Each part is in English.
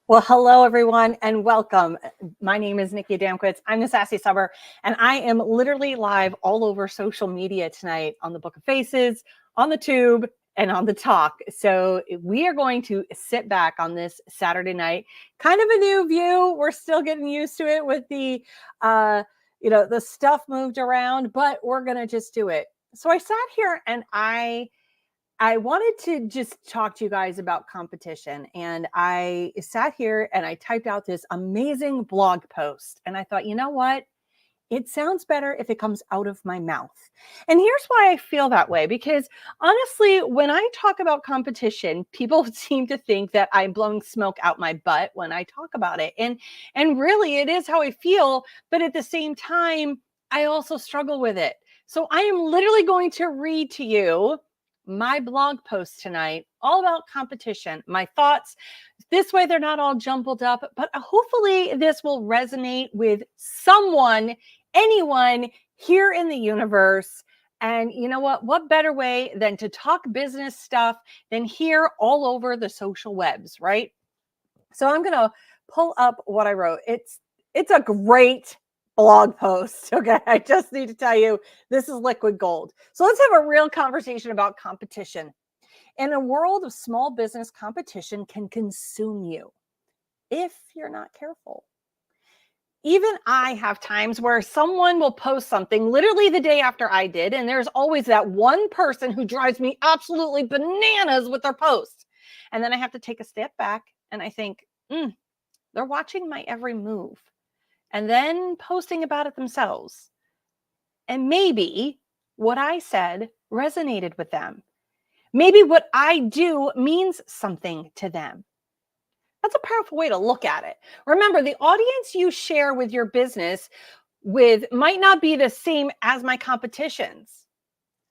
Well, hello, everyone, and welcome. My name is Nikki Adamkowitz. I'm the Sassy Subber, and I am literally live all over social media tonight on the Book of Faces, on the Tube, and on the Talk. So we are going to sit back on this Saturday night. Kind of a new view. We're still getting used to it with the stuff moved around, but we're going to just do it. So I sat here and I wanted to just talk to you guys about competition. And I sat here and I typed out this amazing blog post. And I thought, you know what? It sounds better if it comes out of my mouth. And here's why I feel that way. Because honestly, when I talk about competition, people seem to think that I'm blowing smoke out my butt when I talk about it. And really, it is how I feel. But at the same time, I also struggle with it. So I am literally going to read to you my blog post tonight, all about competition, my thoughts. This way, they're not all jumbled up, but hopefully this will resonate with someone, anyone here in the universe. And you know what? What better way than to talk business stuff than here all over the social webs, right? So I'm going to pull up what I wrote. It's a great blog post. Okay. I just need to tell you, this is liquid gold. So let's have a real conversation about competition. In a world of small business, competition can consume you if you're not careful. Even I have times where someone will post something literally the day after I did, and there's always that one person who drives me absolutely bananas with their post. And then I have to take a step back and I think, they're watching my every move and then posting about it themselves. And maybe what I said resonated with them. Maybe what I do means something to them. That's a powerful way to look at it. Remember, the audience you share with your business with might not be the same as my competitions.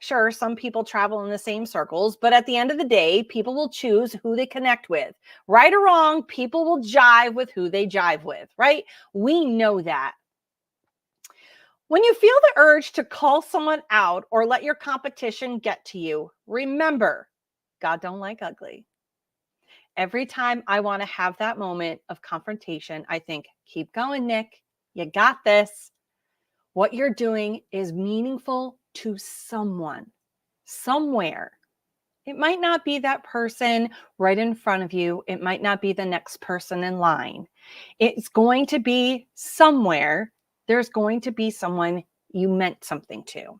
Sure, some people travel in the same circles, but at the end of the day, people will choose who they connect with. Right or wrong, people will jive with who they jive with, right? We know that. When you feel the urge to call someone out or let your competition get to you, remember, God don't like ugly. Every time I want to have that moment of confrontation, I think, keep going, Nick. You got this. What you're doing is meaningful to someone, somewhere. It might not be that person right in front of you. It might not be the next person in line. It's going to be somewhere. There's going to be someone you meant something to.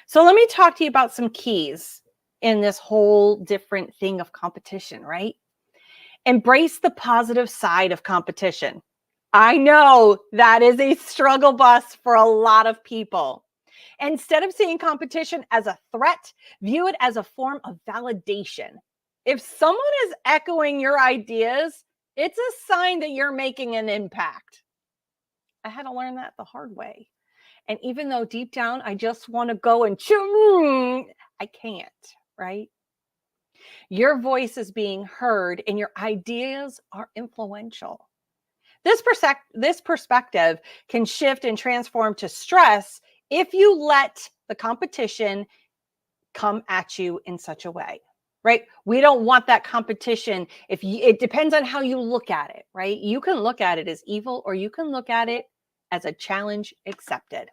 So let me talk to you about some keys in this whole different thing of competition, right? Embrace the positive side of competition. I know that is a struggle bus for a lot of people. Instead of seeing competition as a threat, view it as a form of validation. If someone is echoing your ideas, it's a sign that you're making an impact. I had to learn that the hard way. And even though deep down I just want to go and chew, I can't, right? Your voice is being heard and your ideas are influential. This perspective can shift and transform to stress if you let the competition come at you in such a way, right? We don't want that competition. It depends on how you look at it, right? You can look at it as evil or you can look at it as a challenge accepted.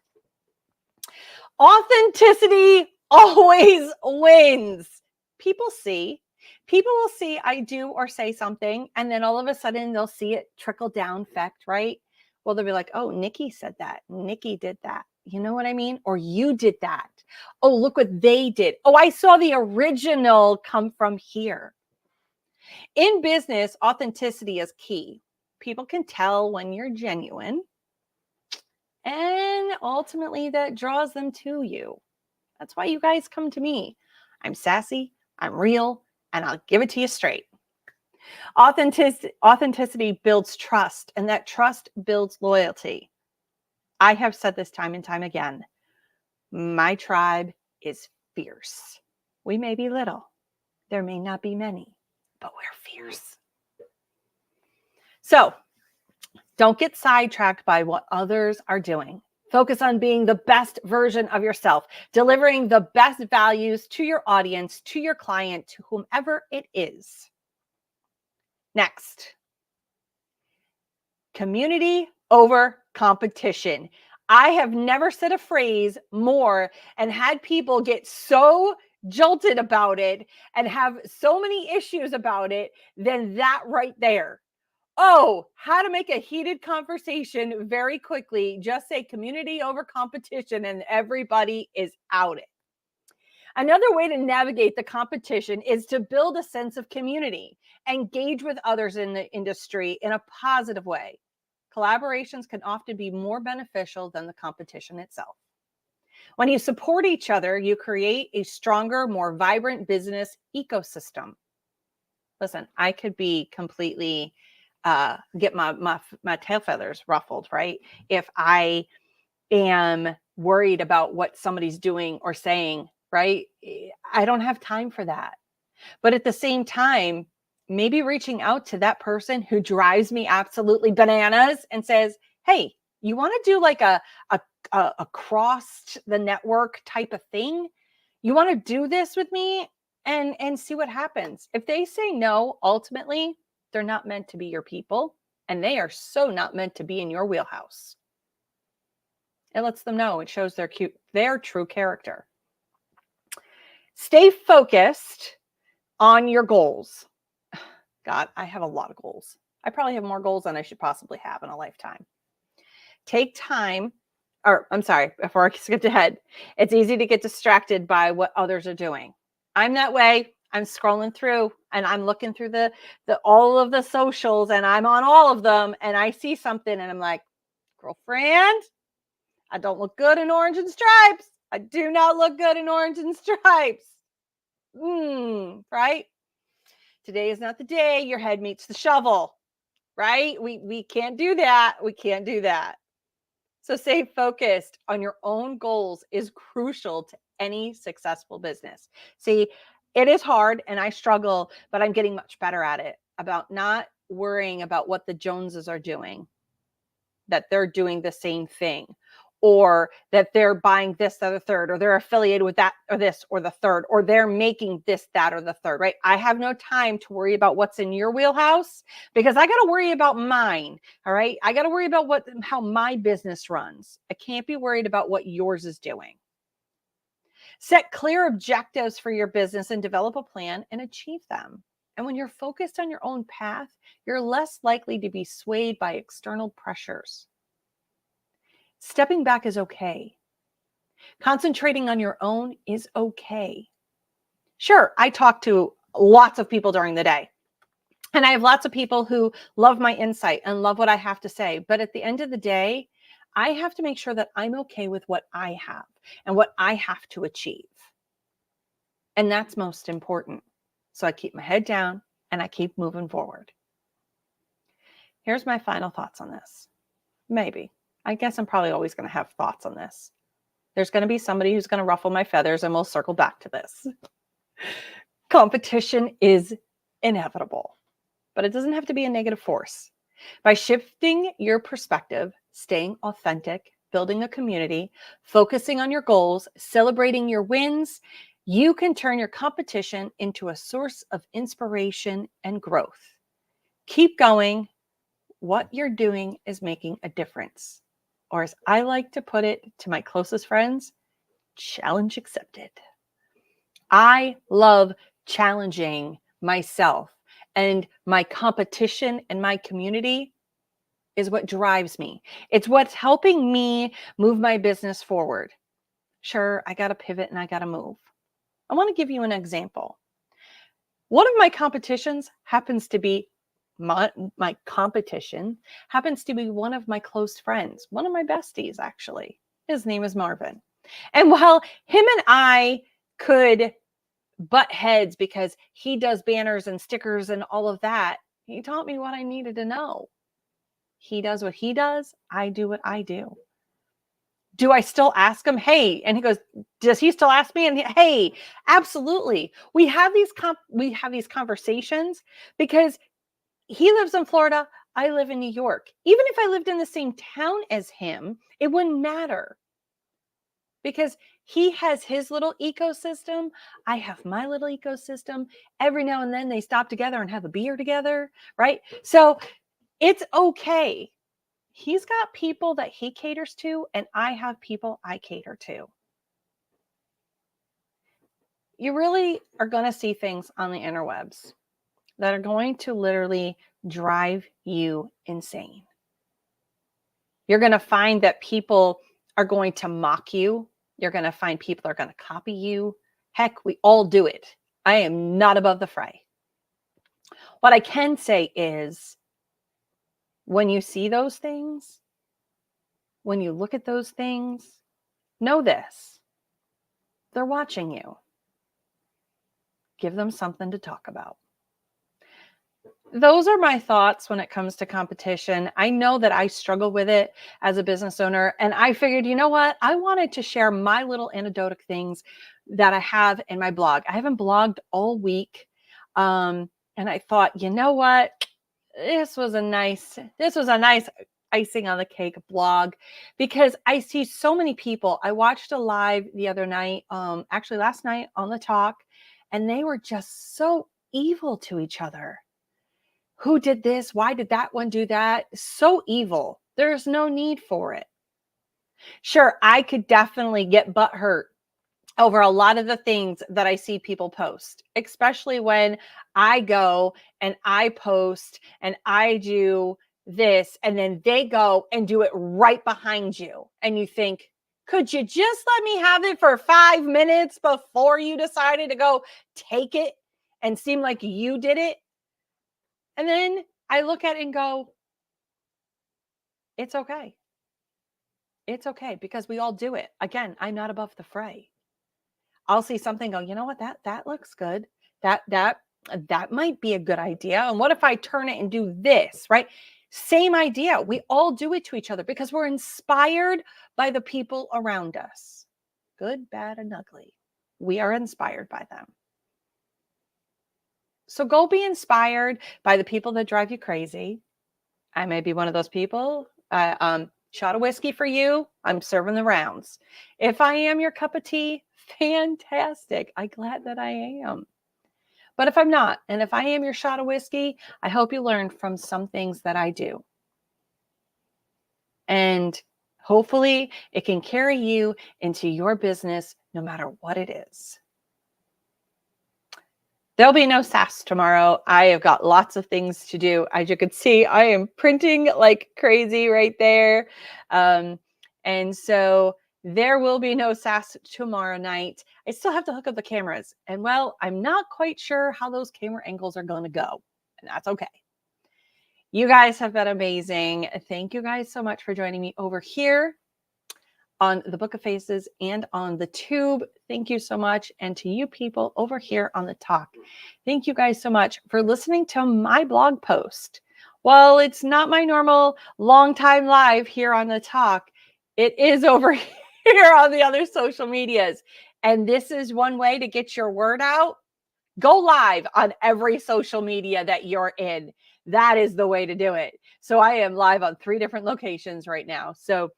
Authenticity always wins. People will see I do or say something, and then all of a sudden they'll see it trickle down effect, right? Well, they'll be like, oh, Nikki said that. Nikki did that. You know what I mean? Or you did that. Oh, look what they did. Oh, I saw the original come from here. In business, authenticity is key. People can tell when you're genuine, and ultimately that draws them to you. That's why you guys come to me. I'm sassy, I'm real, and I'll give it to you straight. Authenticity builds trust, and that trust builds loyalty. I have said this time and time again. My tribe is fierce. We may be little. There may not be many, but we're fierce. So don't get sidetracked by what others are doing. Focus on being the best version of yourself, delivering the best values to your audience, to your client, to whomever it is. Next, Community over competition. I have never said a phrase more and had people get so jolted about it and have so many issues about it than that right there. Oh, how to make a heated conversation very quickly. Just say community over competition and everybody is out. Another way to navigate the competition is to build a sense of community, engage with others in the industry in a positive way. Collaborations can often be more beneficial than the competition itself. When you support each other, you create a stronger, more vibrant business ecosystem. Listen, I could be completely get my tail feathers ruffled, right? If I am worried about what somebody's doing or saying, right? I don't have time for that. But at the same time, maybe reaching out to that person who drives me absolutely bananas and says, hey, you want to do like a across the network type of thing? You want to do this with me and see what happens. If they say no, ultimately, they're not meant to be your people, and they are so not meant to be in your wheelhouse. It lets them know. It shows their true character. Stay focused on your goals. God, I have a lot of goals. I probably have more goals than I should possibly have in a lifetime. Take time, or I'm sorry, before I skipped ahead, it's easy to get distracted by what others are doing. I'm that way. I'm scrolling through and I'm looking through the all of the socials and I'm on all of them and I see something and I'm like, girlfriend, I don't look good in orange and stripes. I do not look good in orange and stripes. Right? Today is not the day your head meets the shovel, right? We can't do that. We can't do that. So stay focused on your own goals is crucial to any successful business. See, it is hard and I struggle, but I'm getting much better at it, about not worrying about what the Joneses are doing, that they're doing the same thing, or that they're buying this, that, or the third, or they're affiliated with that, or this, or the third, or they're making this, that, or the third, right? I have no time to worry about what's in your wheelhouse because I got to worry about mine. All right. I got to worry about how my business runs. I can't be worried about what yours is doing. Set clear objectives for your business and develop a plan and achieve them. And when you're focused on your own path, you're less likely to be swayed by external pressures. Stepping back is okay. Concentrating on your own is okay. Sure, I talk to lots of people during the day. And I have lots of people who love my insight and love what I have to say. But at the end of the day, I have to make sure that I'm okay with what I have and what I have to achieve. And that's most important. So I keep my head down and I keep moving forward. Here's my final thoughts on this. Maybe. I guess I'm probably always going to have thoughts on this. There's going to be somebody who's going to ruffle my feathers and we'll circle back to this. Competition is inevitable, but it doesn't have to be a negative force. By shifting your perspective, staying authentic, building a community, focusing on your goals, celebrating your wins, you can turn your competition into a source of inspiration and growth. Keep going. What you're doing is making a difference. Or as I like to put it to my closest friends, challenge accepted. I love challenging myself, and my competition and my community is what drives me. It's what's helping me move my business forward. Sure, I got to pivot and I got to move. I want to give you an example. One of my competitions happens to be my competition happens to be one of my close friends, one of my besties, actually. His name is Marvin. And while him and I could butt heads because he does banners and stickers and all of that, he taught me what I needed to know. He does what he does. I do what I do. Do I still ask him, hey? And he goes, does he still ask me? And hey, absolutely. We have these conversations because he lives in Florida. I live in New York. Even if I lived in the same town as him, it wouldn't matter because he has his little ecosystem. I have my little ecosystem. Every now and then they stop together and have a beer together, right? So it's okay. He's got people that he caters to, and I have people I cater to. You really are going to see things on the interwebs that are going to literally drive you insane. You're going to find that people are going to mock you. You're going to find people are going to copy you. Heck, we all do it. I am not above the fray. What I can say is when you see those things, when you look at those things, know this. They're watching you. Give them something to talk about. Those are my thoughts when it comes to competition. I know that I struggle with it as a business owner, and I figured, you know what? I wanted to share my little anecdotic things that I have in my blog. I haven't blogged all week. And I thought, you know what? This was a nice icing on the cake blog, because I see so many people. I watched a live the other night, actually last night on the talk, and they were just so evil to each other. Who did this? Why did that one do that? So evil. There's no need for it. Sure, I could definitely get butthurt over a lot of the things that I see people post, especially when I go and I post and I do this, and then they go and do it right behind you. And you think, could you just let me have it for 5 minutes before you decided to go take it and seem like you did it? And then I look at it and go, it's okay. It's okay, because we all do it. Again, I'm not above the fray. I'll see something, go, you know what, that looks good. That might be a good idea. And what if I turn it and do this, right? Same idea. We all do it to each other because we're inspired by the people around us. Good, bad, and ugly. We are inspired by them. So go be inspired by the people that drive you crazy. I may be one of those people. Shot of whiskey for you. I'm serving the rounds. If I am your cup of tea, fantastic. I'm glad that I am. But if I'm not, and if I am your shot of whiskey, I hope you learned from some things that I do. And hopefully it can carry you into your business no matter what it is. There'll be no SAS tomorrow. I have got lots of things to do. As you can see, I am printing like crazy right there. And so there will be no SAS tomorrow night. I still have to hook up the cameras. And well, I'm not quite sure how those camera angles are going to go. And that's okay. You guys have been amazing. Thank you guys so much for joining me over here on the Book of Faces and on the tube. Thank you so much. And to you people over here on the talk, thank you guys so much for listening to my blog post. While it's not my normal long time live here on the talk, it is over here on the other social medias. And this is one way to get your word out. Go live on every social media that you're in. That is the way to do it. So I am live on 3 different locations right now. So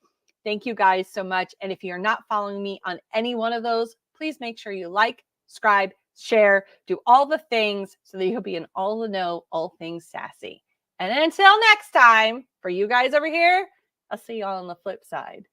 thank you guys so much. And if you're not following me on any one of those, please make sure you like, subscribe, share, do all the things so that you'll be in all the know, all things sassy. And until next time, for you guys over here, I'll see you all on the flip side.